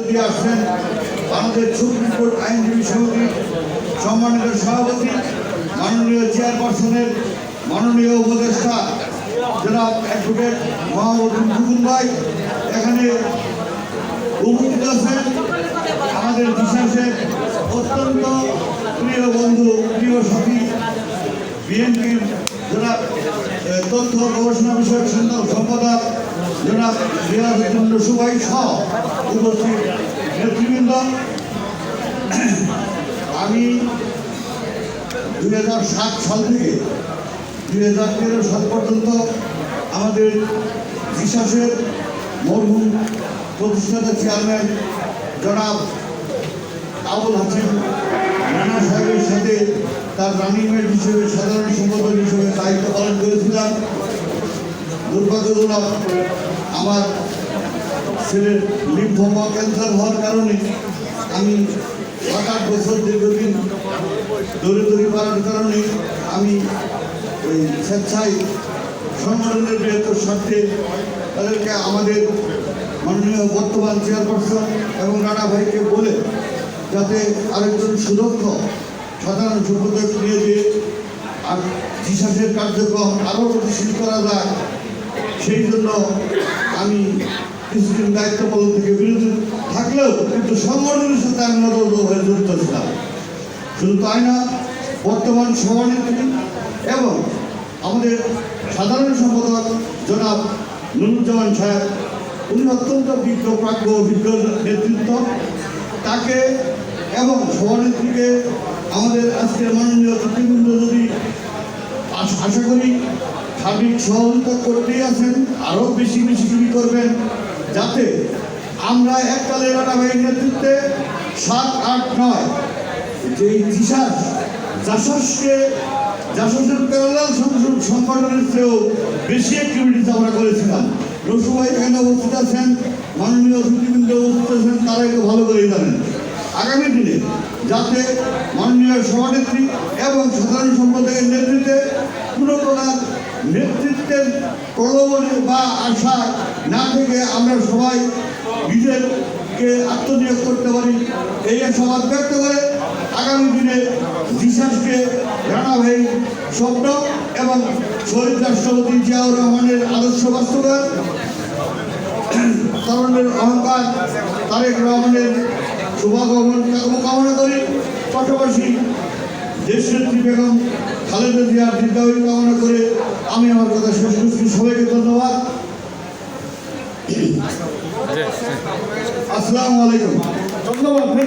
দিয়ে আসছেন Bangladesh supreme court আইনজীবী সমিতির সম্মানিত সভাপতি, মাননীয় চেয়ারপারসনের মাননীয় উপদেষ্টা জনাব অ্যাডভোকেট মোহাম্মদ ফুকুন ভাই এখানে উপস্থিত আছেন। আমাদের বিশ্বাসের অত্যন্ত প্রিয় বন্ধু, প্রিয় সাথী, বিএনপির জনাব তথ্য গবেষণা বিষয়ক সম্পাদক জনাব রিয়াজউদ্দিন সুভাই সহ উপস্থিত নেতৃবৃন্দ। আমি 2007 সাল থেকে 2013 সাল পর্যন্ত আমাদের বিশ্বাসের মরহুম প্রতিষ্ঠাতা চেয়ারম্যান জনাব আবুল হাসিম রানা সাহেবের সাথে তার রানিং মেট হিসেবে সাধারণ সম্পাদক হিসেবে দায়িত্ব পালন করেছিলাম। দুর্ভাগ্যজনক আমার ছেলের লিম্ফোমা ক্যান্সার হওয়ার কারণে আমি 7-8 বছর দীর্ঘদিন দৌড়ে পাওয়ার কারণে আমি ওই স্বেচ্ছায় সংগঠনের বৃহত্তর স্বার্থে তাদেরকে আমাদের মাননীয় বর্তমান চেয়ারপারসন এবং রানা ভাইকে বলে যাতে আরেকজন সুদক্ষ সাধারণ সম্পাদক নিয়ে যে আর বিশ্বাসের কার্যক্রম আরও গতিশীল করা যায়, সেই জন্য আমি কিছুদিন দায়িত্ব পালন থেকে বিরত থাকলেও কিন্তু সংগঠনের সাথে আমি হয়ে জড়িত ছিলাম। শুধু তাই না, বর্তমান সভানেত্রী এবং আমাদের সাধারণ সম্পাদক জনাব নুরুজ্জামান সাহেব, উনি অত্যন্ত বিজ্ঞ প্রাজ্ঞ অভিজ্ঞ নেতৃত্ব। তাকে এবং সভানেত্রীকে আমাদের আজকের মাননীয় অতিথিবৃন্দ যদি আশা করি সার্বিক সহযোগিতা করতেই আছেন, আরও বেশি করবেন, যাতে আমরা এককালে রানা ভাইয়ের নেতৃত্বে 7, 8, 9 যে জাসাসের প্যারালাল সংগঠনের চেয়েও বেশি অ্যাক্টিভিটিস আমরা করেছিলাম। রসু ভাই এখানে উপস্থিত আছেন, মাননীয় অতিথিবৃন্দ উপস্থিত আছেন, তারা একটু ভালো করেই জানেন। আগামী দিনে যাতে মাননীয় সভানেত্রী এবং সাধারণ সম্পাদকের নেতৃত্বে কোনো প্রকার নেতৃত্বের প্রলোভনে বা আশা না থেকে আমরা সবাই নিজেকে আত্মনিয়োগ করতে পারি, এই আশাবাদ ব্যক্ত করে আগামী দিনে বিশ্বাসকে রানা ভাই স্বপ্ন এবং শহীদ রাষ্ট্রপতি জিয়াউর রহমানের আদর্শ বাস্তবায়ন, তরুণের অহংকার তারেক রহমানের শুভকামনা কামনা করি। পাশাপাশি দেশনেত্রী বেগম খালেদা জিয়ার দীর্ঘায়ু কামনা করে আমি আমার কথা শেষ করছি। সবাইকে ধন্যবাদ। আসসালামু আলাইকুম। ধন্যবাদ।